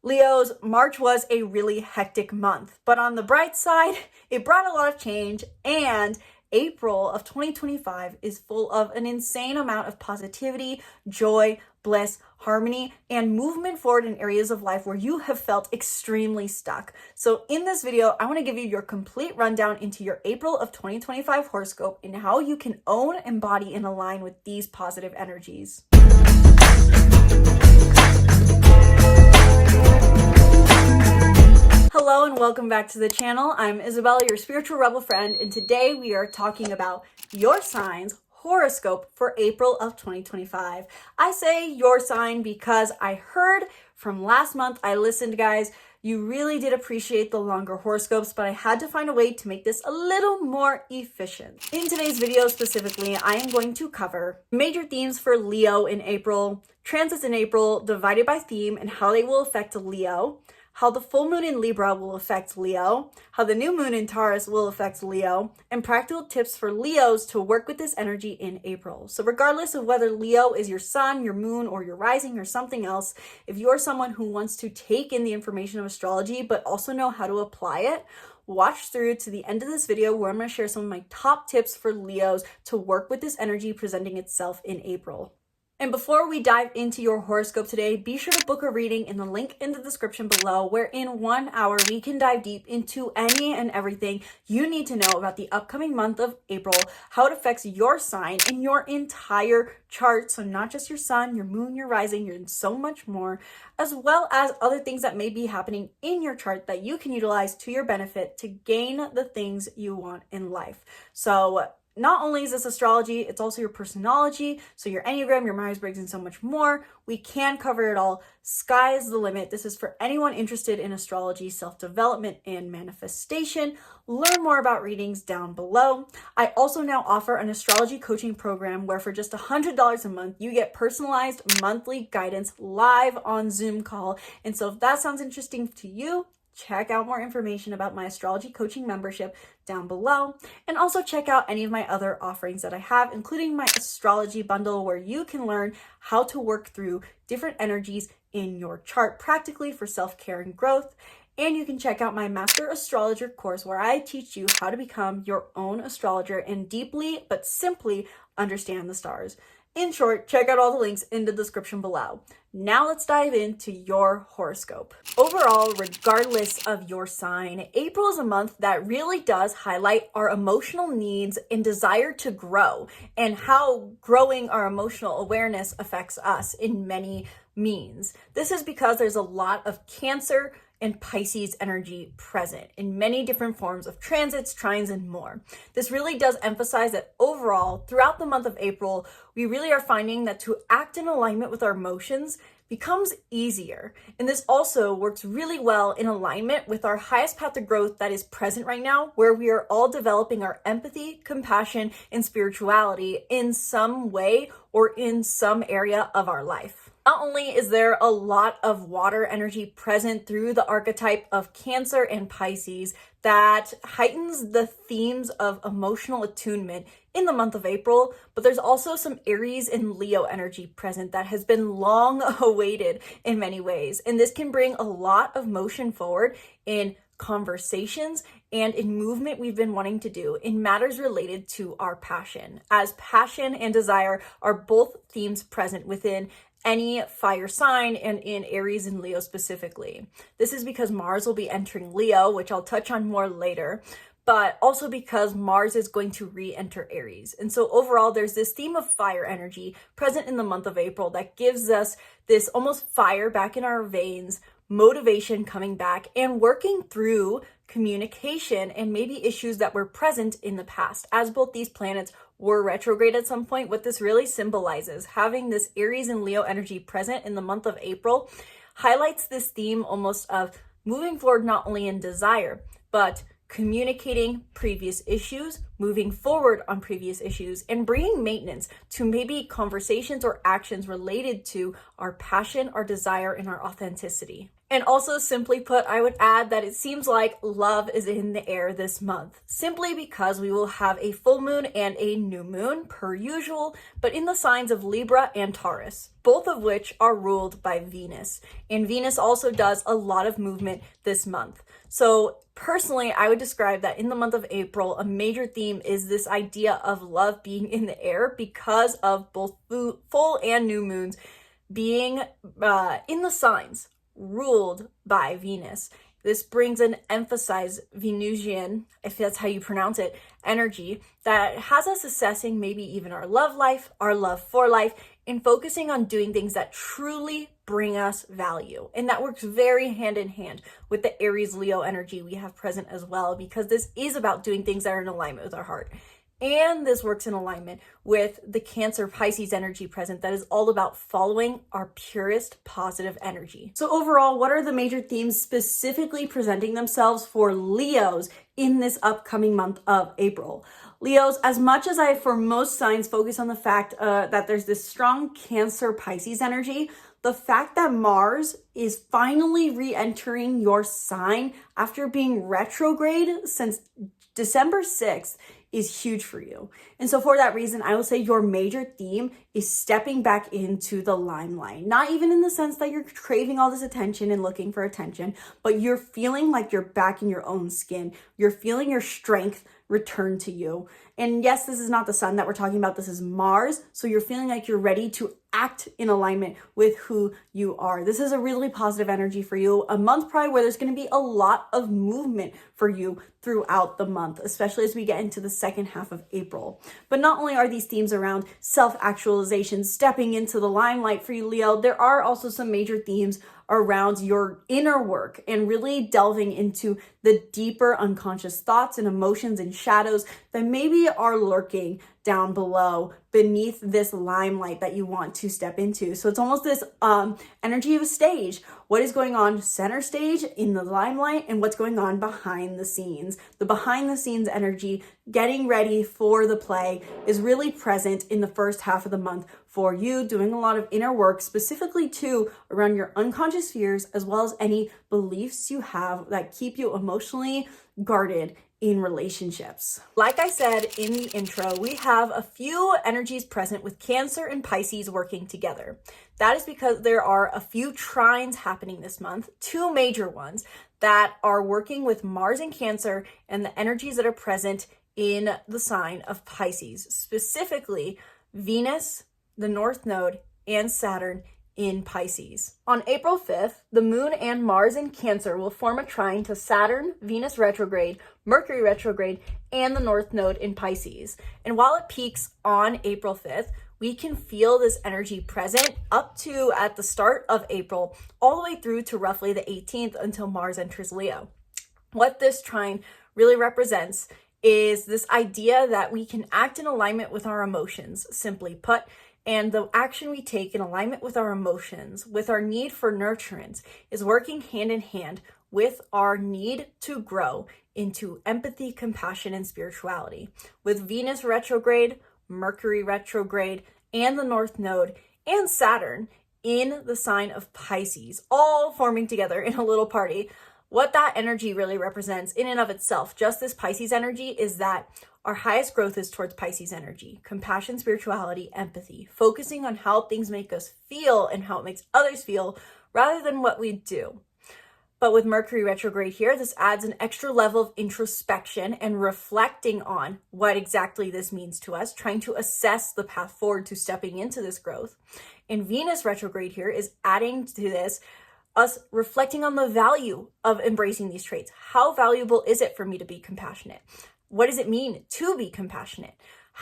Leos, March was a really hectic month, but on the bright side, it brought a lot of change, and April of 2025 is full of an insane amount of positivity, joy, bliss, harmony, and movement forward in areas of life where you have felt extremely stuck. So in this video, I want to give you your complete rundown into your April of 2025 horoscope and how you can own, embody, and align with these positive energies. Hello and welcome back to the channel. I'm Isabelle, your spiritual rebel friend, and today we are talking about your sign's horoscope for April of 2025. I say your sign because I heard from last month, I listened, guys, you really did appreciate the longer horoscopes, but I had to find a way to make this a little more efficient. In today's video specifically, I am going to cover major themes for Leo in April, transits in April divided by theme and how they will affect Leo, how the full moon in Libra will affect Leo, how the new moon in Taurus will affect Leo, and practical tips for Leos to work with this energy in April. So regardless of whether Leo is your sun, your moon, or your rising, or something else, if you're someone who wants to take in the information of astrology, but also know how to apply it, watch through to the end of this video where I'm going to share some of my top tips for Leos to work with this energy presenting itself in April. And before we dive into your horoscope today, be sure to book a reading in the link in the description below, where in 1 hour we can dive deep into any and everything you need to know about the upcoming month of April, how it affects your sign and your entire chart. So not just your sun, your moon, your rising, and so much more, as well as other things that may be happening in your chart that you can utilize to your benefit to gain the things you want in life. So not only is this astrology, it's also your personology, so your Enneagram, your Myers-Briggs, and so much more. We can cover it all. Sky is the limit. This is for anyone interested in astrology, self-development, and manifestation. Learn more about readings down below. I also now offer an astrology coaching program where for just $100 a month, you get personalized monthly guidance live on Zoom call. And so if that sounds interesting to you, check out more information about my astrology coaching membership down below, and also check out any of my other offerings that I have, including my astrology bundle where you can learn how to work through different energies in your chart practically for self-care and growth. And you can check out my Master Astrologer course where I teach you how to become your own astrologer and deeply but simply understand the stars. In short, check out all the links in the description below. Now let's dive into your horoscope. Overall, regardless of your sign, April is a month that really does highlight our emotional needs and desire to grow, and how growing our emotional awareness affects us in many means. This is because there's a lot of Cancer and Pisces energy present in many different forms of transits, trines, and more. This really does emphasize that overall, throughout the month of April, we really are finding that to act in alignment with our emotions becomes easier. And this also works really well in alignment with our highest path of growth that is present right now, where we are all developing our empathy, compassion, and spirituality in some way or in some area of our life. Not only is there a lot of water energy present through the archetype of Cancer and Pisces that heightens the themes of emotional attunement in the month of April, but there's also some Aries and Leo energy present that has been long awaited in many ways. And this can bring a lot of motion forward in conversations and in movement we've been wanting to do in matters related to our passion, as passion and desire are both themes present within any fire sign and in Aries and Leo specifically. This is because Mars will be entering Leo, which I'll touch on more later, but also because Mars is going to re-enter Aries. And so overall, there's this theme of fire energy present in the month of April that gives us this almost fire back in our veins, motivation coming back, and working through communication and maybe issues that were present in the past. As both these planets were retrograde at some point, what this really symbolizes, having this Aries and Leo energy present in the month of April, highlights this theme almost of moving forward not only in desire, but communicating previous issues, moving forward on previous issues, and bringing maintenance to maybe conversations or actions related to our passion, our desire, and our authenticity. And also, simply put, I would add that it seems like love is in the air this month, simply because we will have a full moon and a new moon, per usual, but in the signs of Libra and Taurus, both of which are ruled by Venus. And Venus also does a lot of movement this month. So personally, I would describe that in the month of April, a major theme is this idea of love being in the air because of both full and new moons being in the signs ruled by Venus. This brings an emphasized Venusian, if that's how you pronounce it, energy that has us assessing maybe even our love life, our love for life, and focusing on doing things that truly bring us value. And that works very hand in hand with the Aries Leo energy we have present as well, because this is about doing things that are in alignment with our heart. And this works in alignment with the Cancer Pisces energy present that is all about following our purest positive energy. So overall, what are the major themes specifically presenting themselves for Leos in this upcoming month of April? Leos, as much as I, for most signs, focus on the fact that there's this strong Cancer Pisces energy, the fact that Mars is finally re-entering your sign after being retrograde since December 6th is huge for you. And so for that reason, I will say your major theme is stepping back into the limelight. Not even in the sense that you're craving all this attention and looking for attention, but you're feeling like you're back in your own skin. You're feeling your strength return to you. And yes, this is not the sun that we're talking about. This is Mars. So you're feeling like you're ready to act in alignment with who you are. This is a really positive energy for you. A month probably where there's going to be a lot of movement for you throughout the month, especially as we get into the second half of April. But not only are these themes around self-actualization, stepping into the limelight for you, Leo, there are also some major themes around your inner work and really delving into the deeper unconscious thoughts and emotions and shadows that maybe are lurking down below beneath this limelight that you want to step into. So it's almost this energy of a stage. What is going on center stage in the limelight and what's going on behind the scenes? The behind the scenes energy, getting ready for the play, is really present in the first half of the month for you, doing a lot of inner work, specifically too around your unconscious fears, as well as any beliefs you have that keep you emotionally guarded in relationships. Like I said in the intro, we have a few energies present with Cancer and Pisces working together. That is because there are a few trines happening this month, two major ones that are working with Mars and Cancer and the energies that are present in the sign of Pisces, specifically Venus, the North Node, and Saturn in Pisces. On April 5th, the Moon and Mars in Cancer will form a trine to Saturn, Venus retrograde, Mercury retrograde, and the North Node in Pisces. And while it peaks on April 5th, we can feel this energy present up to at the start of April, all the way through to roughly the 18th until Mars enters Leo. What this trine really represents is this idea that we can act in alignment with our emotions, simply put. And the action we take in alignment with our emotions, with our need for nurturance, is working hand in hand with our need to grow into empathy, compassion, and spirituality. With Venus retrograde, Mercury retrograde, and the North Node, and Saturn in the sign of Pisces, all forming together in a little party, what that energy really represents in and of itself, just this Pisces energy, is that our highest growth is towards Pisces energy, compassion, spirituality, empathy, focusing on how things make us feel and how it makes others feel rather than what we do. But with Mercury retrograde here, this adds an extra level of introspection and reflecting on what exactly this means to us, trying to assess the path forward to stepping into this growth. And Venus retrograde here is adding to this us reflecting on the value of embracing these traits. How valuable is it for me to be compassionate? What does it mean to be compassionate?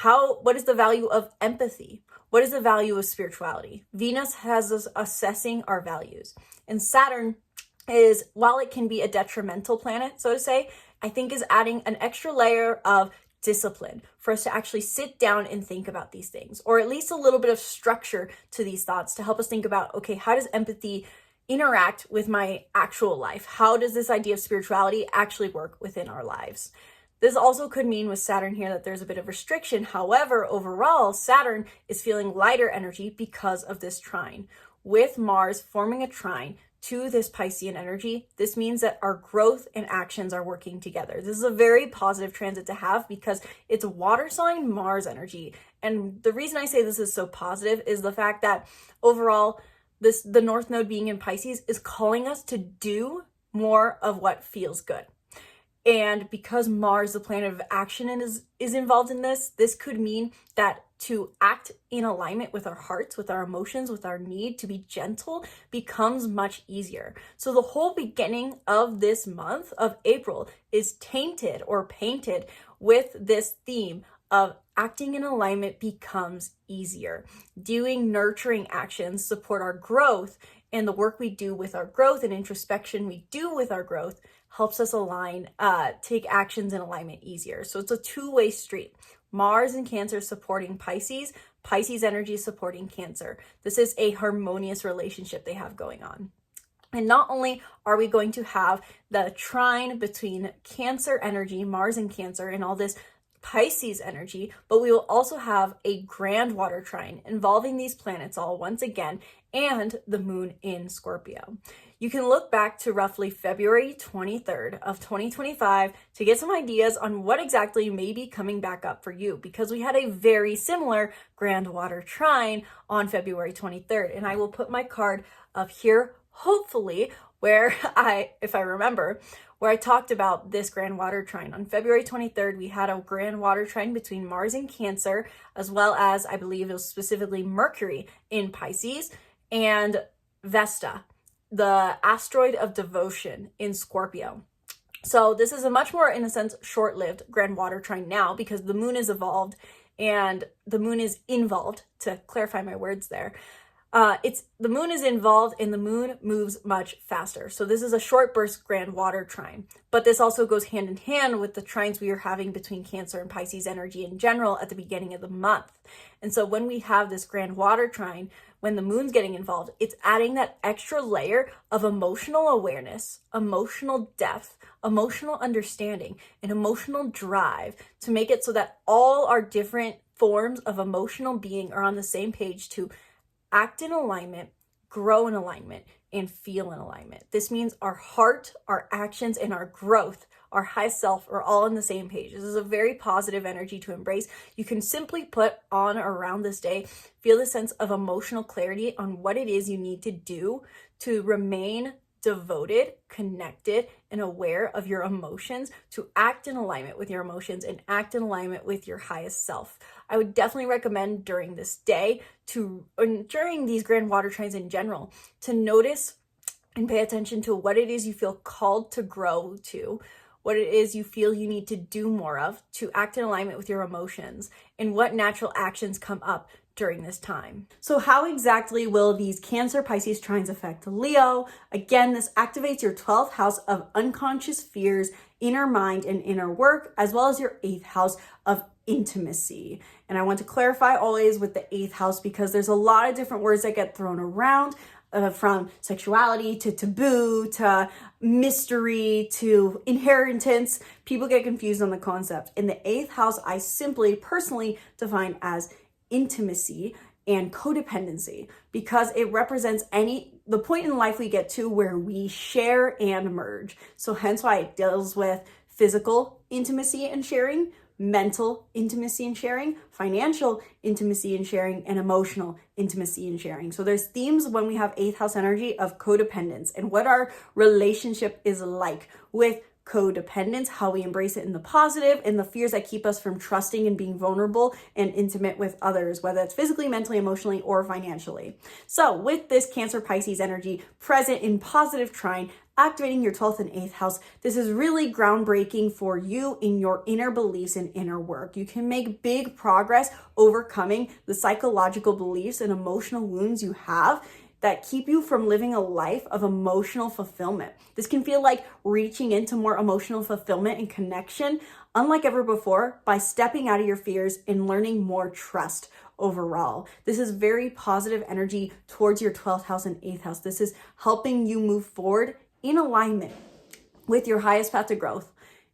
What is the value of empathy? What is the value of spirituality? Venus has us assessing our values. And Saturn is, while it can be a detrimental planet, so to say, I think is adding an extra layer of discipline for us to actually sit down and think about these things, or at least a little bit of structure to these thoughts to help us think about, okay, how does empathy interact with my actual life? How does this idea of spirituality actually work within our lives? This also could mean with Saturn here that there's a bit of restriction. However, overall, Saturn is feeling lighter energy because of this trine, with Mars forming a trine to this Piscean energy, this means that our growth and actions are working together. This is a very positive transit to have because it's water sign Mars energy. And the reason I say this is so positive is the fact that overall, the North Node being in Pisces is calling us to do more of what feels good. And because Mars, the planet of action, is involved in this could mean that to act in alignment with our hearts, with our emotions, with our need to be gentle becomes much easier. So the whole beginning of this month of April is tainted or painted with this theme of acting in alignment becomes easier. Doing nurturing actions support our growth, and the work we do with our growth and introspection we do with our growth helps us align, take actions in alignment easier. So it's a two-way street. Mars and Cancer supporting Pisces, Pisces energy supporting Cancer. This is a harmonious relationship they have going on. And not only are we going to have the trine between Cancer energy, Mars and Cancer, and all this Pisces energy, but we will also have a grand water trine involving these planets all once again, and the moon in Scorpio. You can look back to roughly February 23rd of 2025 to get some ideas on what exactly may be coming back up for you, because we had a very similar grand water trine on February 23rd. And I will put my card up here, hopefully, where if I remember, where I talked about this grand water trine. On February 23rd, we had a grand water trine between Mars and Cancer, as well as, I believe it was specifically Mercury in Pisces, and Vesta, the asteroid of devotion, in Scorpio. So this is a much more, in a sense, short-lived grand water trine now because the moon is evolved and the moon is involved, to clarify my words there. The moon is involved and the moon moves much faster. So this is a short burst grand water trine, but this also goes hand in hand with the trines we are having between Cancer and Pisces energy in general at the beginning of the month. And so when we have this grand water trine, when the moon's getting involved, it's adding that extra layer of emotional awareness, emotional depth, emotional understanding, and emotional drive to make it so that all our different forms of emotional being are on the same page to act in alignment, grow in alignment, and feel in alignment. This means our heart, our actions, and our growth, our high self, are all on the same page. This is a very positive energy to embrace. You can simply put on around this day, feel the sense of emotional clarity on what it is you need to do to remain devoted, connected, and aware of your emotions, to act in alignment with your emotions and act in alignment with your highest self. I would definitely recommend during this day during these grand water trines in general, to notice and pay attention to what it is you feel called to grow to, what it is you feel you need to do more of to act in alignment with your emotions, and what natural actions come up during this time. So how exactly will these Cancer Pisces trines affect Leo? Again, this activates your 12th house of unconscious fears, inner mind, and inner work, as well as your 8th house of intimacy. And I want to clarify always with the 8th house because there's a lot of different words that get thrown around, from sexuality to taboo to mystery to inheritance. People get confused on the concept. In the 8th house, I simply personally define as intimacy and codependency because it represents the point in life we get to where we share and merge. So hence why it deals with physical intimacy and sharing, mental intimacy and sharing, financial intimacy and sharing, and emotional intimacy and sharing. So there's themes when we have 8th house energy of codependence and what our relationship is like with codependence, how we embrace it in the positive, and the fears that keep us from trusting and being vulnerable and intimate with others, whether it's physically, mentally, emotionally, or financially. So with this Cancer Pisces energy present in positive trine, activating your 12th and 8th house, this is really groundbreaking for you in your inner beliefs and inner work. You can make big progress overcoming the psychological beliefs and emotional wounds you have that keep you from living a life of emotional fulfillment. This can feel like reaching into more emotional fulfillment and connection, unlike ever before, by stepping out of your fears and learning more trust overall. This is very positive energy towards your 12th house and 8th house. This is helping you move forward in alignment with your highest path to growth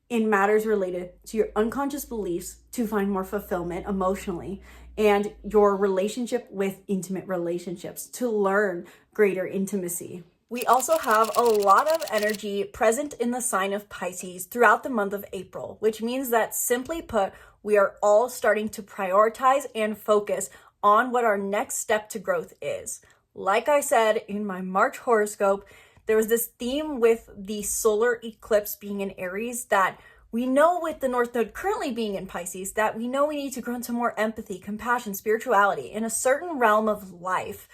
in matters related to your unconscious beliefs to find more fulfillment emotionally, and your relationship with intimate relationships to learn greater intimacy. We also have a lot of energy present in the sign of Pisces throughout the month of April, which means that, simply put, we are all starting to prioritize and focus on what our next step to growth is. Like I said in my March horoscope, there was this theme with the solar eclipse being in Aries that we know, with the North Node currently being in Pisces, that we know we need to grow into more empathy, compassion, spirituality in a certain realm of life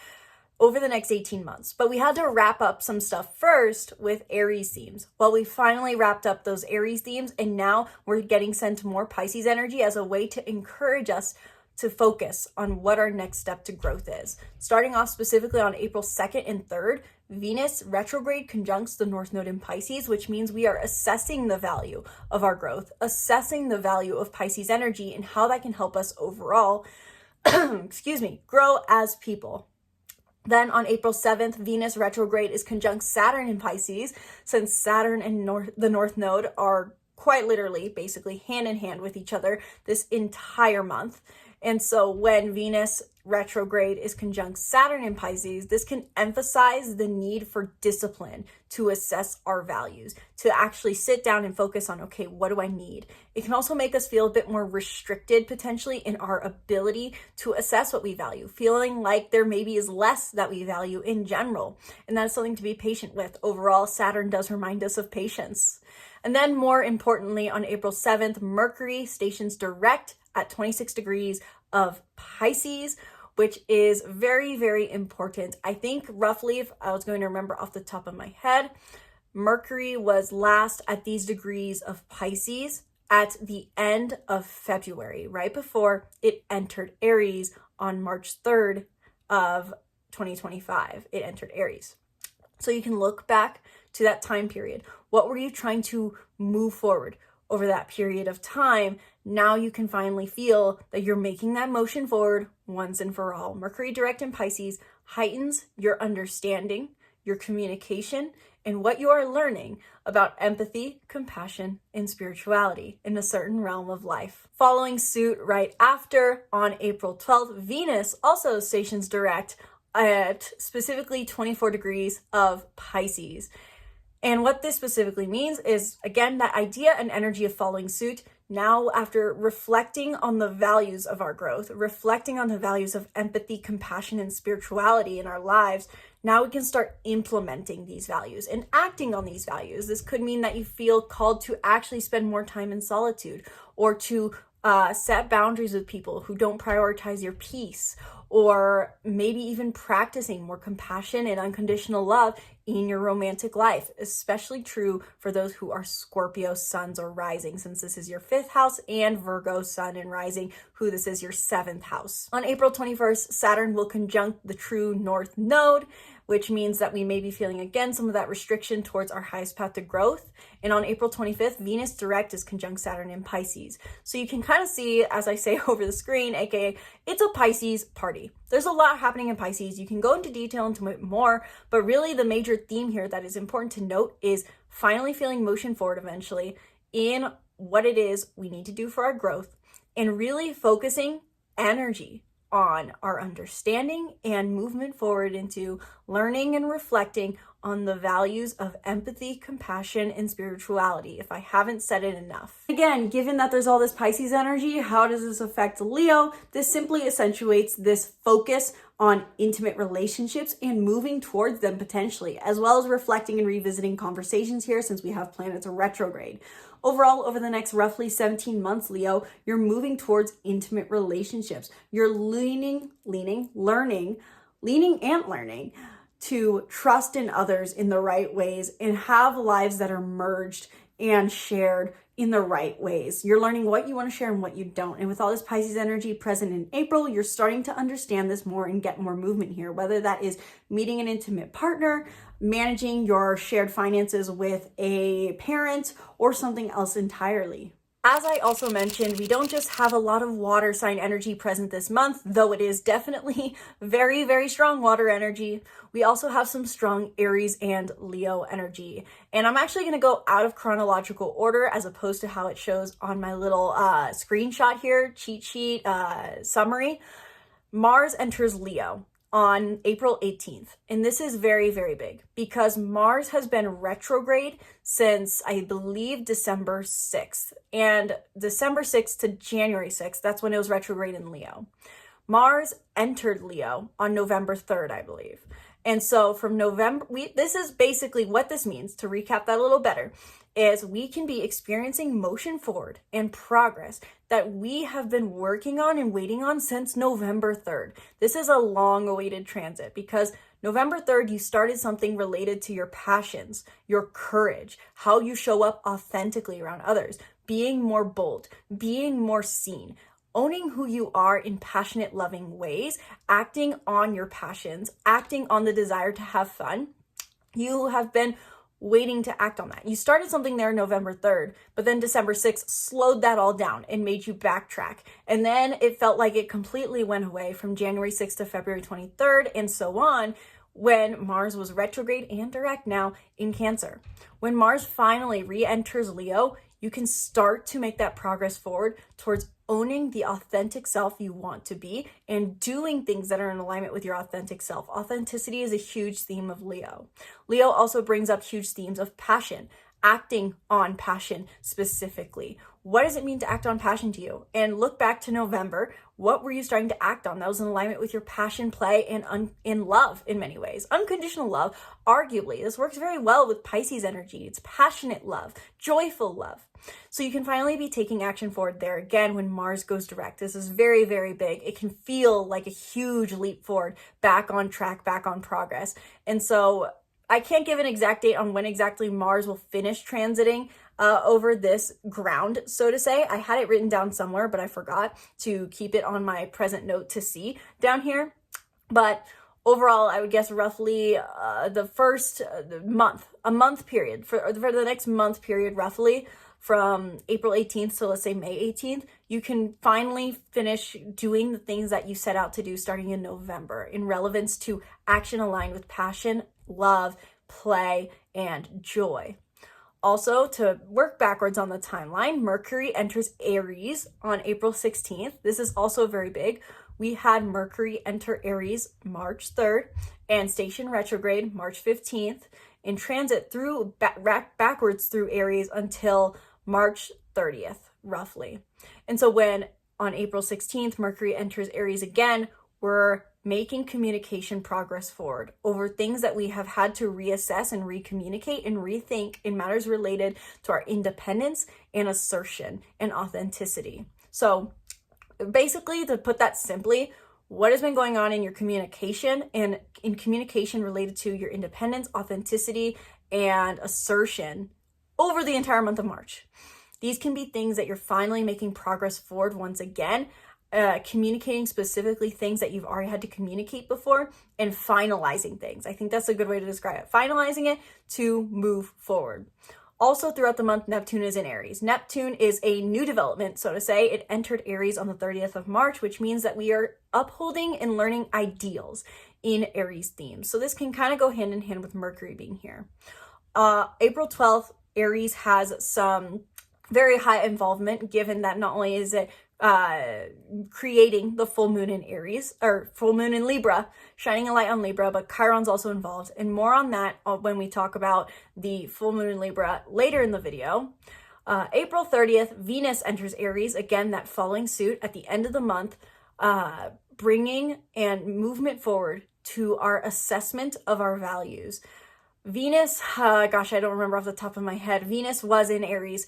over the next 18 months. But we had to wrap up some stuff first with Aries themes. Well, we finally wrapped up those Aries themes, and now we're getting sent more Pisces energy as a way to encourage us to focus on what our next step to growth is. Starting off specifically on April 2nd and 3rd, Venus retrograde conjuncts the North Node in Pisces, which means we are assessing the value of our growth, assessing the value of Pisces energy and how that can help us overall, grow as people. Then on April 7th, Venus retrograde is conjunct Saturn in Pisces, since Saturn and the North Node are quite literally, basically hand in hand with each other this entire month. And so when Venus retrograde is conjunct Saturn in Pisces, this can emphasize the need for discipline to assess our values, to actually sit down and focus on, okay, what do I need? It can also make us feel a bit more restricted potentially in our ability to assess what we value, feeling like there maybe is less that we value in general. And that's something to be patient with. Overall, Saturn does remind us of patience. And then more importantly, on April 7th, Mercury stations direct at 26 degrees of Pisces, which is very, very important. I think roughly, if I was going to remember off the top of my head, Mercury was last at these degrees of Pisces at the end of February, right before it entered Aries on March 3rd of 2025. It entered Aries. So you can look back to that time period. What were you trying to move forward over that period of time? Now you can finally feel that you're making that motion forward once and for all. Mercury direct in Pisces heightens your understanding, your communication, and what you are learning about empathy, compassion, and spirituality in a certain realm of life. Following suit right after, on April 12th, Venus also stations direct at specifically 24 degrees of Pisces. And what this specifically means is, again, that idea and energy of following suit. Now, after reflecting on the values of our growth, reflecting on the values of empathy, compassion, and spirituality in our lives, now we can start implementing these values and acting on these values. This could mean that you feel called to actually spend more time in solitude, or to set boundaries with people who don't prioritize your peace, or maybe even practicing more compassion and unconditional love in your romantic life, especially true for those who are Scorpio suns or rising, since this is your 5th house, and Virgo sun and rising, who this is your 7th house. On April 21st, Saturn will conjunct the true North Node, which means that we may be feeling again some of that restriction towards our highest path to growth. And on April 25th, Venus direct is conjunct Saturn in Pisces. So you can kind of see, as I say over the screen, aka it's a Pisces party. There's a lot happening in Pisces. You can go into detail into it more, but really the major theme here that is important to note is finally feeling motion forward eventually in what it is we need to do for our growth, and really focusing energy on our understanding and movement forward into learning and reflecting on the values of empathy, compassion, and spirituality, if I haven't said it enough. Again, given that there's all this Pisces energy, how does this affect Leo? This simply accentuates this focus on intimate relationships and moving towards them potentially, as well as reflecting and revisiting conversations here, since we have planets retrograde. Overall, over the next roughly 17 months, Leo, you're moving towards intimate relationships. You're learning to trust in others in the right ways and have lives that are merged and shared in the right ways. You're learning what you want to share and what you don't. And with all this Pisces energy present in April, you're starting to understand this more and get more movement here, whether that is meeting an intimate partner, managing your shared finances with a parent, or something else entirely. As I also mentioned, we don't just have a lot of water sign energy present this month, though it is definitely very, very strong water energy. We also have some strong Aries and Leo energy. And I'm actually going to go out of chronological order as opposed to how it shows on my little screenshot here, cheat sheet summary. Mars enters Leo on April 18th. And this is very, very big because Mars has been retrograde since, I believe, December 6th. And December 6th to January 6th, that's when it was retrograde in Leo. Mars entered Leo on November 3rd, I believe. And so from November, this is basically what this means, to recap that a little better, is we can be experiencing motion forward and progress that we have been working on and waiting on since November 3rd. This is a long-awaited transit because November 3rd, you started something related to your passions, your courage, how you show up authentically around others, being more bold, being more seen, owning who you are in passionate, loving ways, acting on your passions, acting on the desire to have fun. You have been waiting to act on that. You started something there November 3rd, but then December 6th slowed that all down and made you backtrack. And then it felt like it completely went away from January 6th to February 23rd and so on, when Mars was retrograde and direct now in Cancer. When Mars finally re-enters Leo, you can start to make that progress forward towards owning the authentic self you want to be and doing things that are in alignment with your authentic self. Authenticity is a huge theme of Leo. Leo also brings up huge themes of passion, acting on passion specifically. What does it mean to act on passion to you? And look back to November. What were you starting to act on that was in alignment with your passion, play, and in love in many ways? Unconditional love, arguably. This works very well with Pisces energy. It's passionate love, joyful love. So you can finally be taking action forward there again when Mars goes direct. This is very, very big. It can feel like a huge leap forward, back on track, back on progress. And so I can't give an exact date on when exactly Mars will finish transiting over this ground, so to say. I had it written down somewhere, but I forgot to keep it on my present note to see down here. But overall, I would guess roughly the first month, a month period, for the next month period, roughly from April 18th to, let's say, May 18th, you can finally finish doing the things that you set out to do starting in November in relevance to action aligned with passion, love, play, and joy. Also, to work backwards on the timeline, Mercury enters Aries on April 16th. This is also very big. We had Mercury enter Aries March 3rd and station retrograde March 15th and transit through backwards through Aries until March 30th, roughly. And so when on April 16th, Mercury enters Aries again, we're making communication progress forward over things that we have had to reassess and recommunicate and rethink in matters related to our independence and assertion and authenticity. So basically, to put that simply, what has been going on in your communication and in communication related to your independence, authenticity, and assertion over the entire month of March. These can be things that you're finally making progress forward once again, communicating specifically things that you've already had to communicate before, and finalizing things. I think that's a good way to describe it. Finalizing it to move forward. Also throughout the month, Neptune is in Aries. Neptune is a new development, so to say. It entered Aries on the 30th of March, which means that we are upholding and learning ideals in Aries themes. So this can kind of go hand in hand with Mercury being here. April 12th, Aries has some very high involvement, given that not only is it creating the full moon in Aries, or full moon in Libra, shining a light on Libra, but Chiron's also involved. And more on that when we talk about the full moon in Libra later in the video. April 30th, Venus enters Aries, again, that following suit at the end of the month, bringing and movement forward to our assessment of our values. Venus, gosh, I don't remember off the top of my head. Venus was in Aries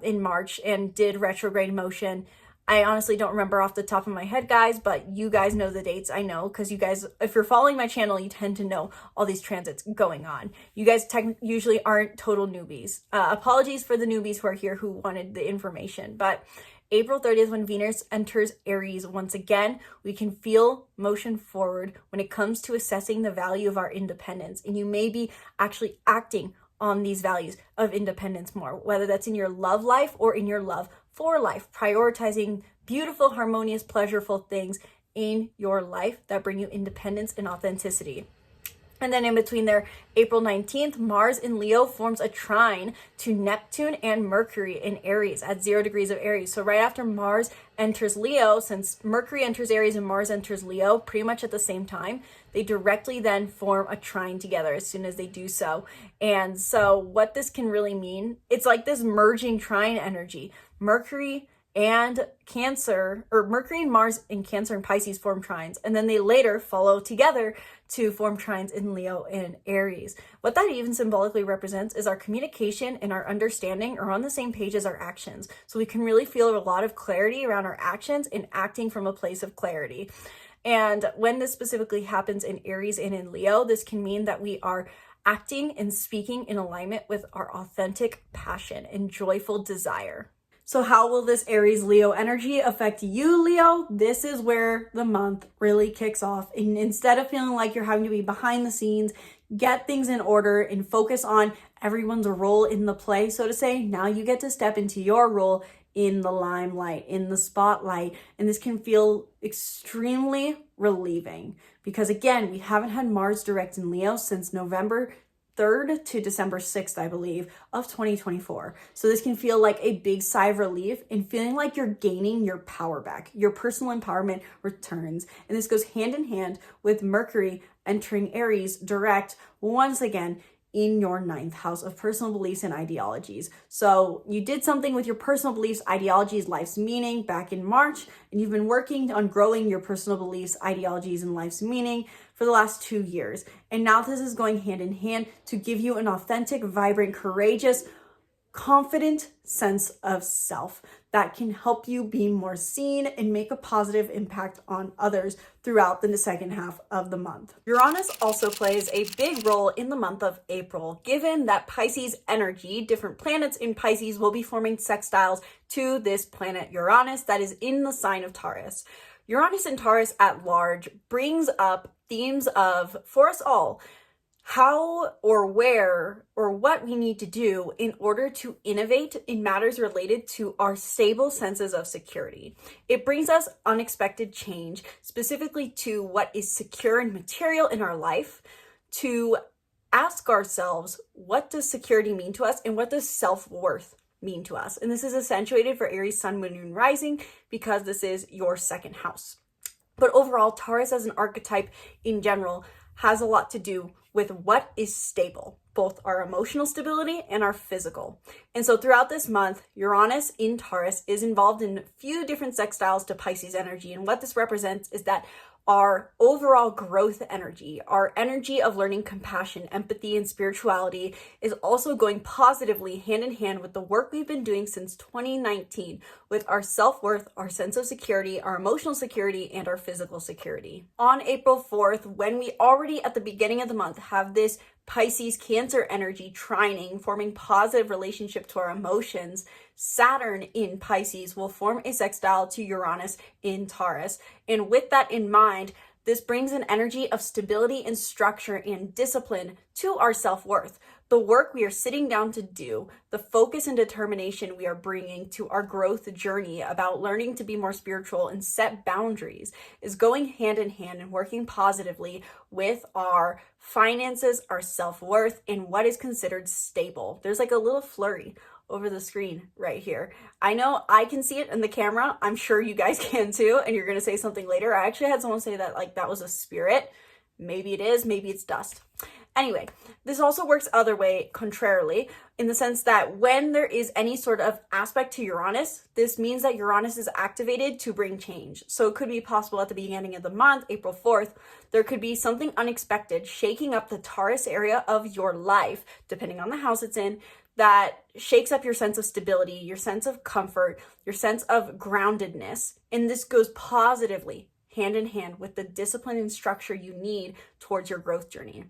in March and did retrograde motion. I honestly don't remember off the top of my head, guys, but you guys know the dates. I know, because you guys, if you're following my channel, you tend to know all these transits going on. You guys usually aren't total newbies. Apologies for the newbies who are here who wanted the information, but April 30th, when Venus enters Aries once again, we can feel motion forward when it comes to assessing the value of our independence. And you may be actually acting on these values of independence more, whether that's in your love life or in your love for life, prioritizing beautiful, harmonious, pleasureful things in your life that bring you independence and authenticity. And then in between there, April 19th, Mars in Leo forms a trine to Neptune and Mercury in Aries at 0 degrees of Aries. So right after Mars enters Leo, since Mercury enters Aries and Mars enters Leo pretty much at the same time, they directly then form a trine together as soon as they do so. And so what this can really mean, it's like this merging trine energy. Mercury and Cancer, or Mercury and Mars in Cancer and Pisces form trines, and then they later follow together to form trines in Leo and Aries. What that even symbolically represents is our communication and our understanding are on the same page as our actions. So we can really feel a lot of clarity around our actions and acting from a place of clarity. And when this specifically happens in Aries and in Leo, this can mean that we are acting and speaking in alignment with our authentic passion and joyful desire. So how will this Aries Leo energy affect you, Leo? This is where the month really kicks off. And instead of feeling like you're having to be behind the scenes, get things in order and focus on everyone's role in the play, so to say, now you get to step into your role in the limelight, in the spotlight. And this can feel extremely relieving because, again, we haven't had Mars direct in Leo since November 3rd to December 6th, I believe, of 2024. So this can feel like a big sigh of relief and feeling like you're gaining your power back. Your personal empowerment returns. And this goes hand in hand with Mercury entering Aries direct once again in your 9th house of personal beliefs and ideologies. So you did something with your personal beliefs, ideologies, life's meaning back in March, and you've been working on growing your personal beliefs, ideologies, and life's meaning for the last 2 years. And now this is going hand in hand to give you an authentic, vibrant, courageous, confident sense of self that can help you be more seen and make a positive impact on others throughout the second half of the month. Uranus also plays a big role in the month of April, given that Pisces energy, different planets in Pisces will be forming sextiles to this planet Uranus that is in the sign of Taurus. Uranus and Taurus at large brings up themes of, for us all, how or where or what we need to do in order to innovate in matters related to our stable senses of security. It brings us unexpected change, specifically to what is secure and material in our life, to ask ourselves, what does security mean to us and what does self-worth mean to us? And this is accentuated for Aries Sun, Moon, and Rising because this is your 2nd house. But overall, Taurus as an archetype in general has a lot to do with what is stable, both our emotional stability and our physical. And so throughout this month, Uranus in Taurus is involved in a few different sextiles to Pisces energy. And what this represents is that our overall growth energy, our energy of learning compassion, empathy, and spirituality is also going positively hand in hand with the work we've been doing since 2019 with our self-worth, our sense of security, our emotional security, and our physical security. On April 4th, when we already at the beginning of the month have this Pisces Cancer energy trining, forming positive relationship to our emotions, Saturn in Pisces will form a sextile to Uranus in Taurus. And with that in mind, this brings an energy of stability and structure and discipline to our self-worth. The work we are sitting down to do, the focus and determination we are bringing to our growth journey about learning to be more spiritual and set boundaries is going hand in hand and working positively with our finances, our self-worth, and what is considered stable. There's like a little flurry over the screen right here. I know I can see it in the camera. I'm sure you guys can too, and you're going to say something later. I actually had someone say that like that was a spirit. Maybe it is, maybe it's dust. Anyway, this also works other way, contrarily, in the sense that when there is any sort of aspect to Uranus, this means that Uranus is activated to bring change. So it could be possible at the beginning of the month, April 4th, there could be something unexpected shaking up the Taurus area of your life, depending on the house it's in, that shakes up your sense of stability, your sense of comfort, your sense of groundedness. And this goes positively hand in hand with the discipline and structure you need towards your growth journey.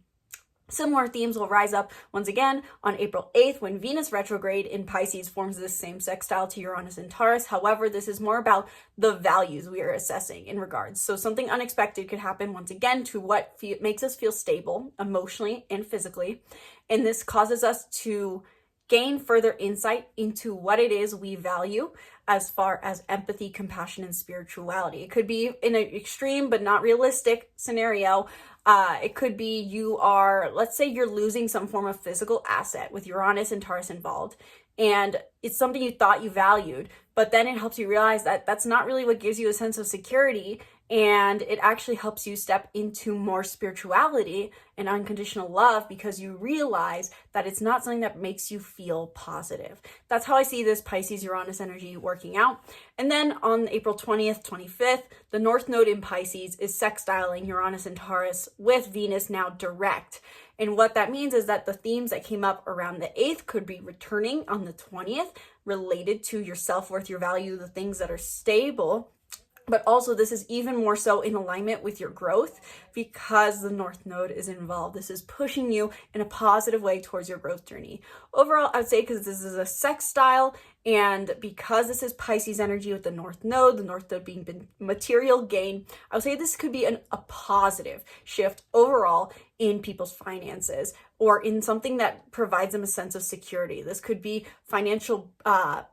Similar themes will rise up once again on April 8th when Venus retrograde in Pisces forms this same sextile to Uranus and Taurus. However, this is more about the values we are assessing in regards. So something unexpected could happen once again to what makes us feel stable emotionally and physically. And this causes us to gain further insight into what it is we value as far as empathy, compassion, and spirituality. It could be in an extreme but not realistic scenario. It could be let's say you're losing some form of physical asset with Uranus and Taurus involved, and it's something you thought you valued, but then it helps you realize that that's not really what gives you a sense of security, and it actually helps you step into more spirituality and unconditional love because you realize that it's not something that makes you feel positive. That's how I see this Pisces Uranus energy working out. And then on April 20th, 25th, the North Node in Pisces is sextiling Uranus and Taurus with Venus now direct. And what that means is that the themes that came up around the 8th could be returning on the 20th, related to your self-worth, your value, the things that are stable. But also this is even more so in alignment with your growth because the North Node is involved. This is pushing you in a positive way towards your growth journey. Overall, I would say because this is a sextile and because this is Pisces energy with the North Node being material gain, I would say this could be a positive shift overall in people's finances or in something that provides them a sense of security. This could be financial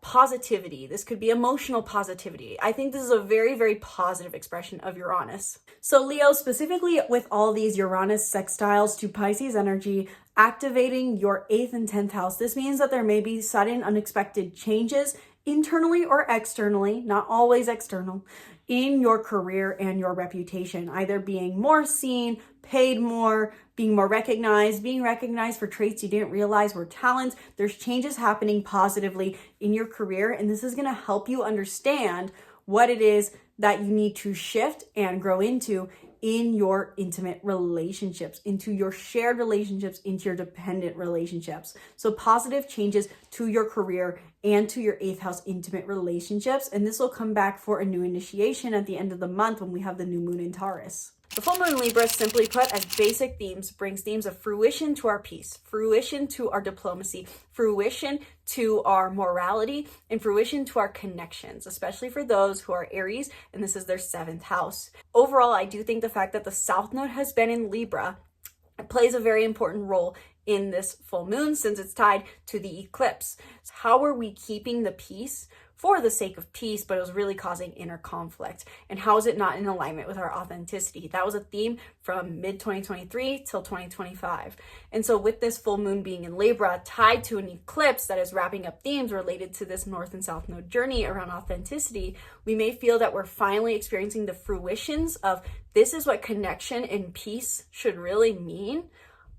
positivity. This could be emotional positivity. I think this is a very, very positive expression of Uranus. So Leo, specifically with all these Uranus sextiles to Pisces energy, activating your 8th and 10th house, this means that there may be sudden unexpected changes internally or externally, not always external, in your career and your reputation, either being more seen, paid more, being more recognized, being recognized for traits you didn't realize were talents. There's changes happening positively in your career, and this is going to help you understand what it is that you need to shift and grow into in your intimate relationships, into your shared relationships, into your dependent relationships. So positive changes to your career and to your 8th house intimate relationships. And this will come back for a new initiation at the end of the month when we have the new moon in Taurus. The full moon in Libra, simply put, as basic themes, brings themes of fruition to our peace, fruition to our diplomacy, fruition to our morality, and fruition to our connections, especially for those who are Aries, and this is their 7th house. Overall, I do think the fact that the South Node has been in Libra plays a very important role in this full moon since it's tied to the eclipse. How are we keeping the peace for the sake of peace, but it was really causing inner conflict? And how is it not in alignment with our authenticity? That was a theme from mid-2023 till 2025. And so with this full moon being in Libra, tied to an eclipse that is wrapping up themes related to this North and South Node journey around authenticity, we may feel that we're finally experiencing the fruitions of this is what connection and peace should really mean,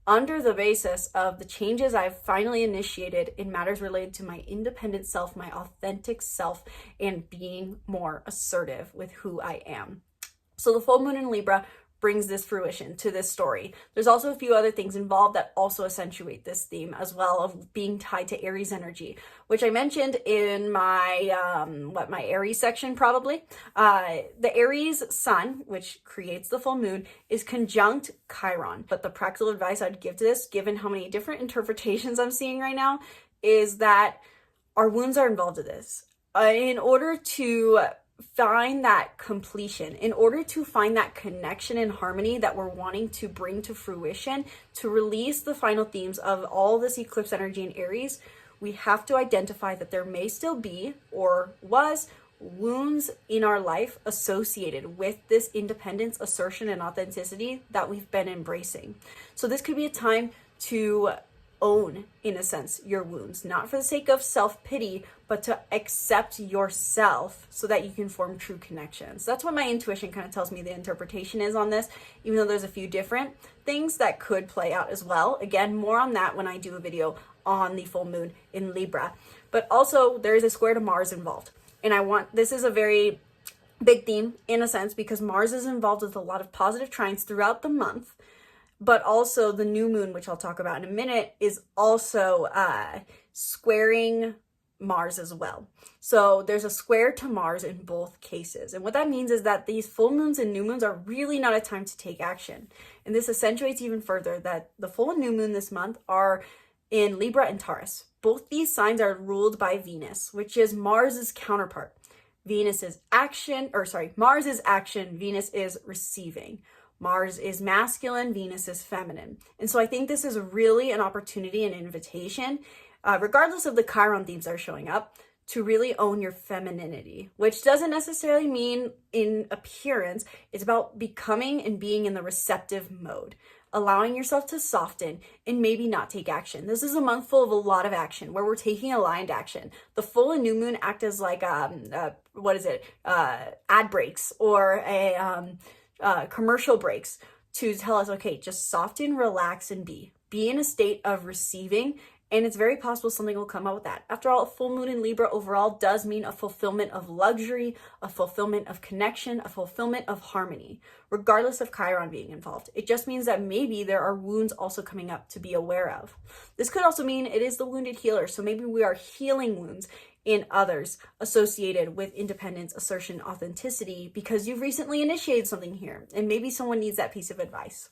under the basis of the changes I've finally initiated in matters related to my independent self, my authentic self, and being more assertive with who I am. So the full moon in Libra brings this fruition to this story. There's also a few other things involved that also accentuate this theme as well of being tied to Aries energy, which I mentioned in my, my Aries section probably. The Aries sun, which creates the full moon, is conjunct Chiron. But the practical advice I'd give to this, given how many different interpretations I'm seeing right now, is that our wounds are involved in this. In order to find that completion, in order to find that connection and harmony that we're wanting to bring to fruition, to release the final themes of all this eclipse energy in Aries, we have to identify that there may still be or was wounds in our life associated with this independence, assertion, and authenticity that we've been embracing. So this could be a time to own, in a sense, your wounds, not for the sake of self-pity, but to accept yourself so that you can form true connections. That's what my intuition kind of tells me the interpretation is on this, even though there's a few different things that could play out as well. Again, more on that when I do a video on the full moon in Libra. But also there is a square to Mars involved. And this is a very big theme in a sense because Mars is involved with a lot of positive trines throughout the month. But also the new moon, which I'll talk about in a minute, is also squaring Mars as well. So there's a square to Mars in both cases. And what that means is that these full moons and new moons are really not a time to take action. And this accentuates even further that the full and new moon this month are in Libra and Taurus. Both these signs are ruled by Venus, which is Mars's counterpart. Mars is action, Venus is receiving. Mars is masculine, Venus is feminine. And so I think this is really an opportunity and invitation, regardless of the Chiron themes that are showing up, to really own your femininity, which doesn't necessarily mean in appearance. It's about becoming and being in the receptive mode, allowing yourself to soften and maybe not take action. This is a month full of a lot of action where we're taking aligned action. The full and new moon act as like ad breaks or commercial breaks to tell us, okay, just soften, relax, and be in a state of receiving. And it's very possible something will come out with that. After all, a full moon in Libra overall does mean a fulfillment of luxury, a fulfillment of connection, a fulfillment of harmony, regardless of Chiron being involved. It just means that maybe there are wounds also coming up to be aware of. This could also mean it is the wounded healer. So maybe we are healing wounds in others associated with independence, assertion, authenticity, because you've recently initiated something here. And maybe someone needs that piece of advice.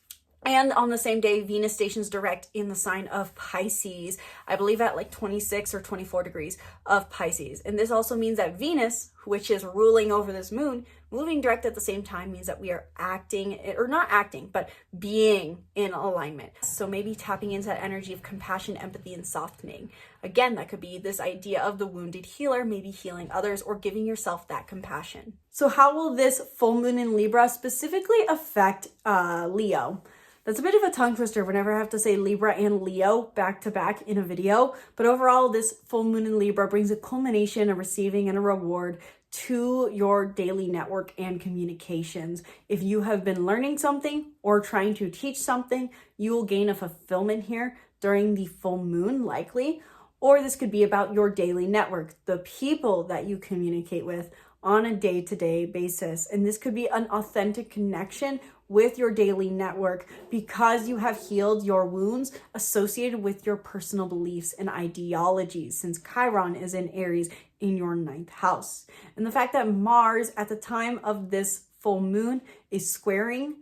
And on the same day, Venus stations direct in the sign of Pisces, I believe at like 26 or 24 degrees of Pisces. And this also means that Venus, which is ruling over this moon, moving direct at the same time means that we are acting, or not acting, but being in alignment. So maybe tapping into that energy of compassion, empathy, and softening. Again, that could be this idea of the wounded healer, maybe healing others or giving yourself that compassion. So how will this full moon in Libra specifically affect Leo? That's a bit of a tongue twister whenever I have to say Libra and Leo back to back in a video. But overall, this full moon in Libra brings a culmination, a receiving, and a reward to your daily network and communications. If you have been learning something or trying to teach something, you will gain a fulfillment here during the full moon, likely. Or this could be about your daily network, the people that you communicate with on a day-to-day basis. And this could be an authentic connection with your daily network because you have healed your wounds associated with your personal beliefs and ideologies, since Chiron is in Aries in your 9th house. And the fact that Mars at the time of this full moon is squaring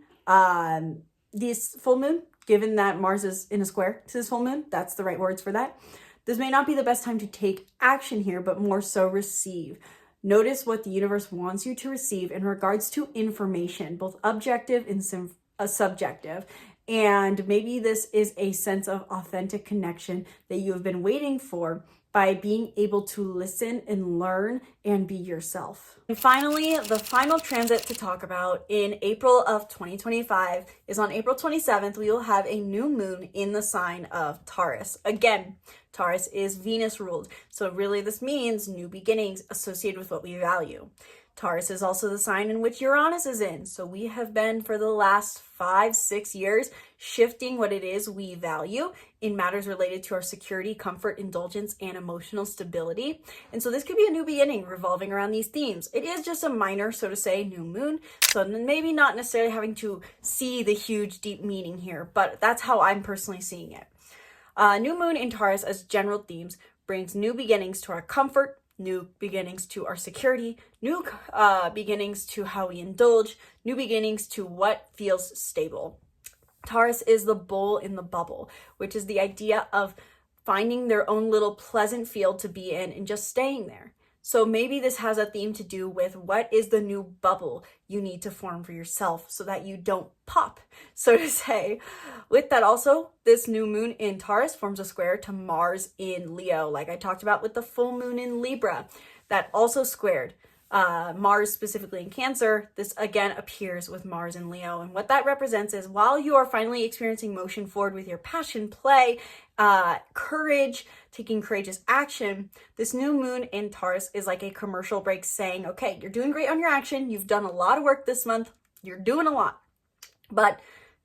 this full moon, given that Mars is in a square to this full moon, that's the right words for that. This may not be the best time to take action here, but more so receive. Notice what the universe wants you to receive in regards to information, both objective and subjective. And maybe this is a sense of authentic connection that you have been waiting for by being able to listen and learn and be yourself. And finally, the final transit to talk about in April of 2025 is on April 27th, we will have a new moon in the sign of Taurus. Again, Taurus is Venus ruled. So really this means new beginnings associated with what we value. Taurus is also the sign in which Uranus is in. So we have been for the last 5-6 years shifting what it is we value in matters related to our security, comfort, indulgence, and emotional stability. And so this could be a new beginning revolving around these themes. It is just a minor, so to say, new moon. So maybe not necessarily having to see the huge, deep meaning here, but that's how I'm personally seeing it. New moon in Taurus as general themes brings new beginnings to our comfort, new beginnings to our security, new beginnings to how we indulge, new beginnings to what feels stable. Taurus is the bull in the bubble, which is the idea of finding their own little pleasant field to be in and just staying there. So maybe this has a theme to do with what is the new bubble you need to form for yourself so that you don't pop, so to say. With that also, this new moon in Taurus forms a square to Mars in Leo, like I talked about with the full moon in Libra, that also squared Mars specifically in Cancer. This again appears with Mars in Leo. And what that represents is while you are finally experiencing motion forward with your passion, play, courage, taking courageous action, this new moon in Taurus is like a commercial break saying, okay, you're doing great on your action. You've done a lot of work this month. You're doing a lot, but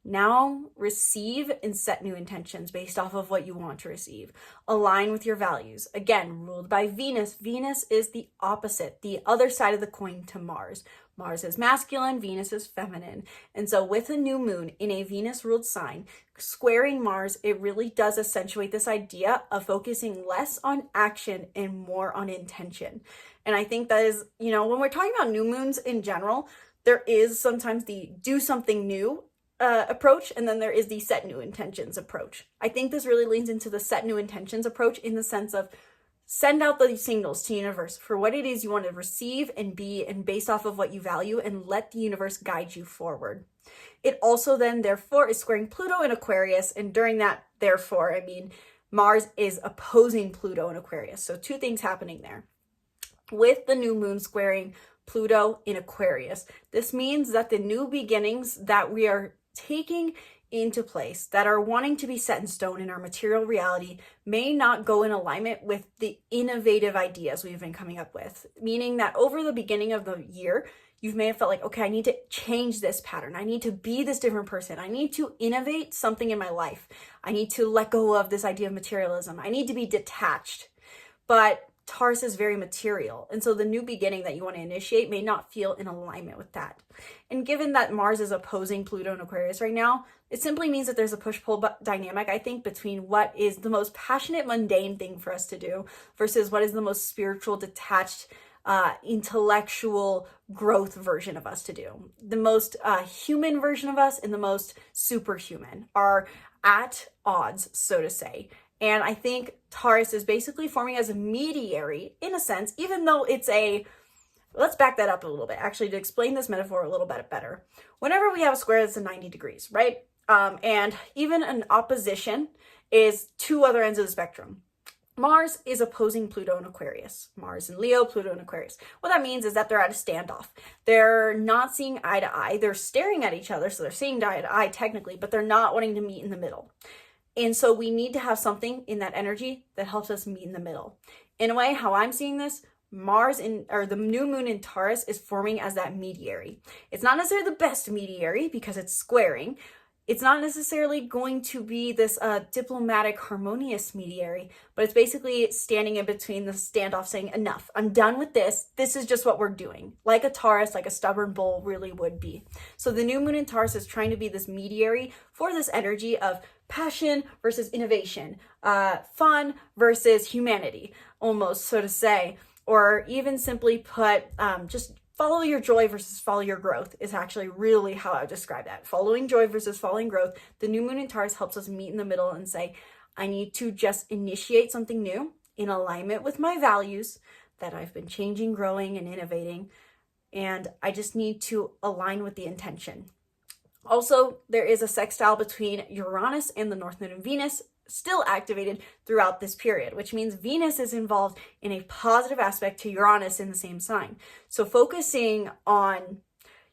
now receive and set new intentions based off of what you want to receive. Align with your values. Again, ruled by Venus. Venus is the opposite, the other side of the coin to Mars. Mars is masculine, Venus is feminine. And so with a new moon in a Venus-ruled sign, squaring Mars, it really does accentuate this idea of focusing less on action and more on intention. And I think that is, when we're talking about new moons in general, there is sometimes the do something new approach, and then there is the set new intentions approach. I think this really leans into the set new intentions approach in the sense of send out the signals to the universe for what it is you want to receive and be, and based off of what you value, and let the universe guide you forward. It also then, therefore, is squaring Pluto in Aquarius, and during that, therefore, I mean, Mars is opposing Pluto in Aquarius. So two things happening there. with the new moon squaring Pluto in Aquarius. This means that the new beginnings that we are taking into place, that are wanting to be set in stone in our material reality, may not go in alignment with the innovative ideas we've been coming up with. Meaning that over the beginning of the year, you may have felt like, okay, I need to change this pattern. I need to be this different person. I need to innovate something in my life. I need to let go of this idea of materialism. I need to be detached. But Taurus is very material. And so the new beginning that you want to initiate may not feel in alignment with that. And given that Mars is opposing Pluto in Aquarius right now, it simply means that there's a push-pull dynamic, I think, between what is the most passionate, mundane thing for us to do versus what is the most spiritual, detached, intellectual growth version of us to do. The most human version of us and the most superhuman are at odds, so to say. And I think Taurus is basically forming as a mediary in a sense, even though it's let's back that up a little bit, actually, to explain this metaphor a little bit better. Whenever we have a square that's at 90 degrees, right? And even an opposition is two other ends of the spectrum. Mars is opposing Pluto in Aquarius. Mars in Leo, Pluto in Aquarius. What that means is that they're at a standoff. They're not seeing eye to eye. They're staring at each other, so they're seeing eye to eye technically, but they're not wanting to meet in the middle. And so we need to have something in that energy that helps us meet in the middle. In a way, how I'm seeing this, the new moon in Taurus is forming as that mediary. It's not necessarily the best mediary because it's squaring. It's not necessarily going to be this diplomatic, harmonious mediary, but it's basically standing in between the standoff saying, enough, I'm done with this. This is just what we're doing. Like a Taurus, like a stubborn bull really would be. So the new moon in Taurus is trying to be this mediary for this energy of passion versus innovation, fun versus humanity, almost, so to say, or even simply put, just follow your joy versus follow your growth is actually really how I would describe that. Following joy versus following growth. The new moon in Taurus helps us meet in the middle and say, I need to just initiate something new in alignment with my values that I've been changing, growing, and innovating. And I just need to align with the intention. Also, there is a sextile between Uranus and the North Node and Venus, still activated throughout this period, which means Venus is involved in a positive aspect to Uranus in the same sign. So focusing on,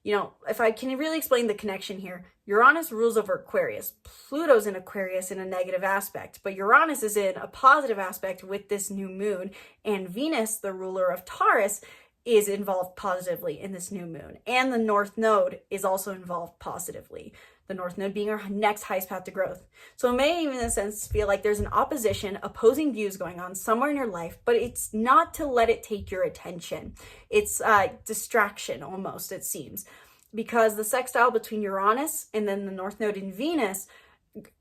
if I can really explain the connection here, Uranus rules over Aquarius. Pluto's in Aquarius in a negative aspect, but Uranus is in a positive aspect with this new moon, and Venus, the ruler of Taurus, is involved positively in this new moon. And the North Node is also involved positively. The North Node being our next highest path to growth. So it may even in a sense feel like there's an opposing views going on somewhere in your life, but it's not to let it take your attention. It's distraction almost, it seems. Because the sextile between Uranus and then the North Node in Venus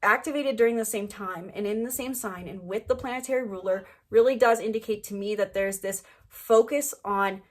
activated during the same time and in the same sign and with the planetary ruler really does indicate to me that there's this focus on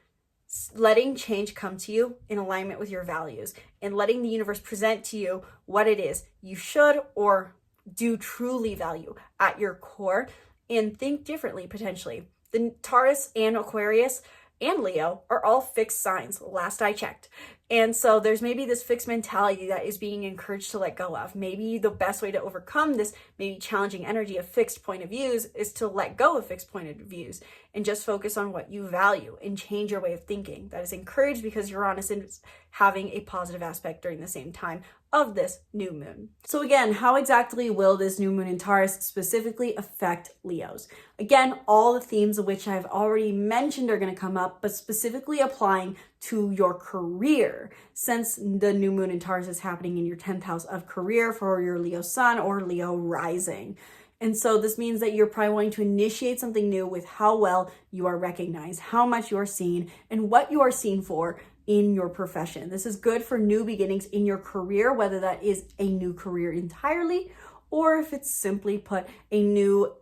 letting change come to you in alignment with your values and letting the universe present to you what it is you should or do truly value at your core and think differently potentially. The Taurus and Aquarius and Leo are all fixed signs, last I checked. And so there's maybe this fixed mentality that is being encouraged to let go of. Maybe the best way to overcome this maybe challenging energy of fixed point of views is to let go of fixed point of views and just focus on what you value and change your way of thinking. That is encouraged because Uranus is having a positive aspect during the same time of this new moon. So again, how exactly will this new moon in Taurus specifically affect Leos? Again, all the themes of which I've already mentioned are going to come up, but specifically applying to your career, since the new moon in Taurus is happening in your 10th house of career for your Leo sun or Leo rising. And so this means that you're probably wanting to initiate something new with how well you are recognized, how much you are seen, and what you are seen for in your profession. This is good for new beginnings in your career, whether that is a new career entirely, or if it's simply put a new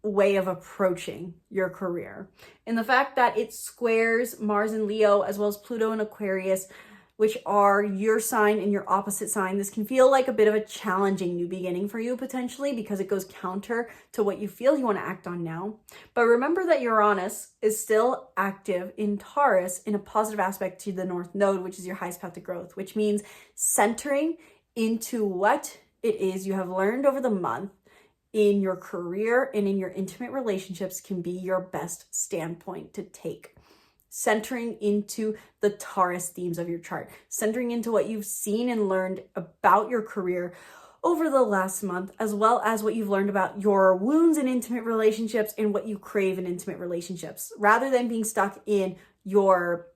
way of approaching your career. And the fact that it squares Mars and Leo as well as Pluto and Aquarius, which are your sign and your opposite sign, this can feel like a bit of a challenging new beginning for you potentially because it goes counter to what you feel you want to act on now. But remember that Uranus is still active in Taurus in a positive aspect to the North Node, which is your highest path to growth, which means centering into what it is you have learned over the month in your career and in your intimate relationships can be your best standpoint to take. centering into the Taurus themes of your chart, centering into what you've seen and learned about your career over the last month, as well as what you've learned about your wounds in intimate relationships and what you crave in intimate relationships, rather than being stuck in your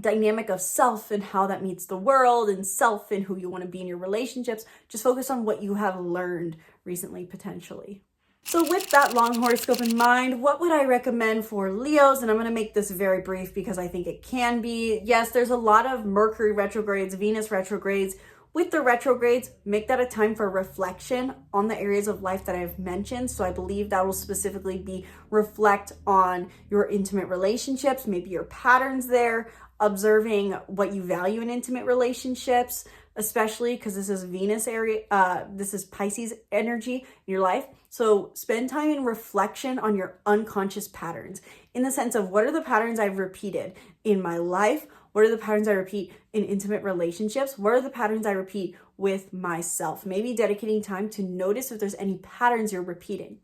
dynamic of self and how that meets the world and self and who you want to be in your relationships. Just focus on what you have learned recently, potentially. So with that long horoscope in mind, what would I recommend for Leos? And I'm going to make this very brief because I think it can be. Yes, there's a lot of Mercury retrogrades, Venus retrogrades. With the retrogrades, make that a time for reflection on the areas of life that I've mentioned. So I believe that will specifically be reflect on your intimate relationships, maybe your patterns there, observing what you value in intimate relationships, especially because this is Venus area, this is Pisces energy in your life. So spend time in reflection on your unconscious patterns, in the sense of what are the patterns I've repeated in my life? What are the patterns I repeat in intimate relationships? What are the patterns I repeat with myself? Maybe dedicating time to notice if there's any patterns you're repeating.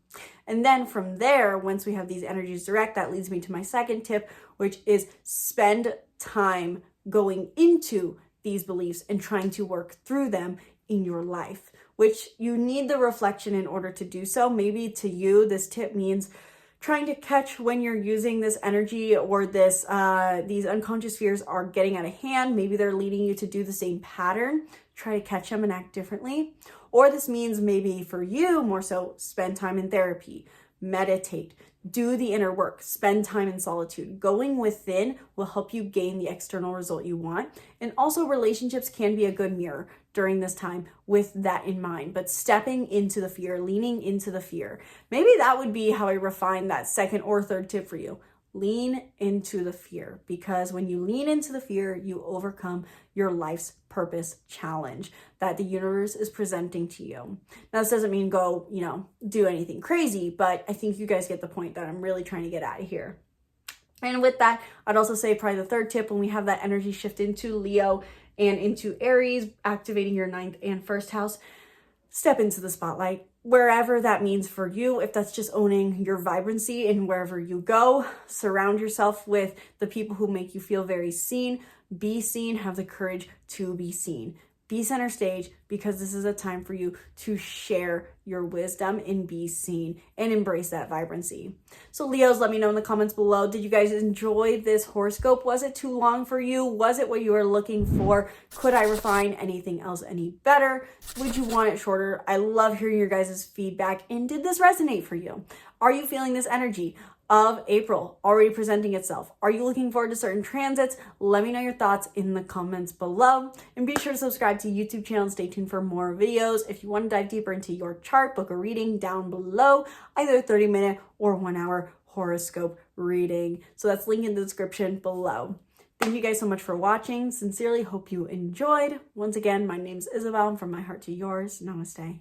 And then from there, once we have these energies direct, that leads me to my second tip, which is spend time going into these beliefs and trying to work through them in your life, which you need the reflection in order to do so. Maybe to you, this tip means trying to catch when you're using this energy or this these unconscious fears are getting out of hand. Maybe they're leading you to do the same pattern. Try to catch them and act differently. Or this means maybe for you more so spend time in therapy, meditate, do the inner work, spend time in solitude. Going within will help you gain the external result you want. And also relationships can be a good mirror during this time with that in mind, but stepping into the fear, leaning into the fear. Maybe that would be how I refine that second or third tip for you. Lean into the fear, because when you lean into the fear, you overcome your life's purpose challenge that the universe is presenting to you. Now, this doesn't mean go, do anything crazy, but I think you guys get the point that I'm really trying to get at here. And with that, I'd also say probably the third tip, when we have that energy shift into Leo and into Aries, activating your 9th and 1st house, step into the spotlight. Wherever that means for you, if that's just owning your vibrancy and wherever you go, surround yourself with the people who make you feel very seen. Be seen, have the courage to be seen. Be center stage, because this is a time for you to share your wisdom and be seen and embrace that vibrancy. So Leos, let me know in the comments below. Did you guys enjoy this horoscope? Was it too long for you? Was it what you were looking for? Could I refine anything else any better? Would you want it shorter? I love hearing your guys' feedback. And did this resonate for you? Are you feeling this energy of April already presenting itself? Are you looking forward to certain transits? Let me know your thoughts in the comments below. And be sure to subscribe to the YouTube channel and stay tuned for more videos. If you want to dive deeper into your chart, book a reading down below, either a 30-minute or 1-hour horoscope reading. So that's linked in the description below. Thank you guys so much for watching. Sincerely hope you enjoyed. Once again, my name's Isabelle, and from my heart to yours, namaste.